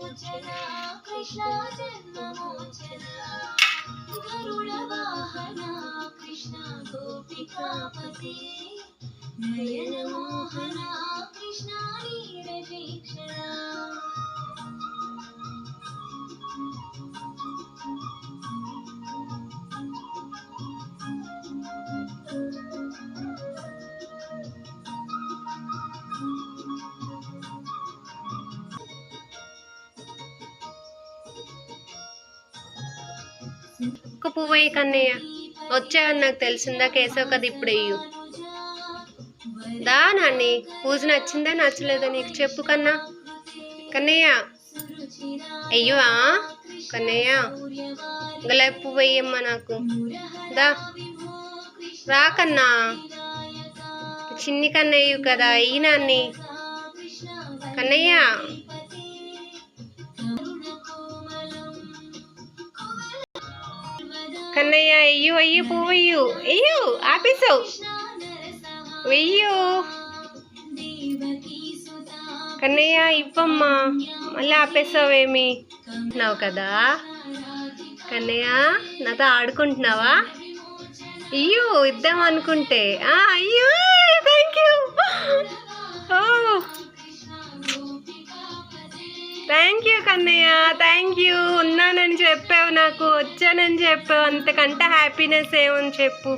कृष्ण जन्ममोचना गरुडवाहना कृष्ण गोपिकापते नयनमोहना कृष्ण नीरवीक्षणा ఒక్క పువ్వు వేయి కన్నయ్య. వచ్చావని నాకు తెలిసిందా కేశవ్ కదా, ఇప్పుడు వేయు. దా నాన్ని, పూజ నచ్చిందా నచ్చలేదా నీకు చెప్పు కన్నా. కన్నయ్య అయ్యవా కన్నయ్య, గులాబీ పువ్వు వేయమ్మా నాకు. దా రా కన్నా, చిన్ని కన్నయ్య కదా, అయ్యి నాన్ని. కన్నయ్య కన్నయ్య అయ్యో అయ్యో పువ్వు వెయ్యు, అయ్యో ఆపేసావు, వెయ్యు కన్నయ్య ఇవ్వమ్మా, మళ్ళీ ఆపేసావేమి నావు కదా కన్నయ్య. నాతో ఆడుకుంటున్నావా? అయ్యో ఇద్దాం అనుకుంటే. అయ్యో thank you, thank you Kannayya, thank you. ఉన్నానని చెప్పావు, నాకు వచ్చానని చెప్పావు, అంతకంటే హ్యాపీనెస్ ఏమని చెప్పు.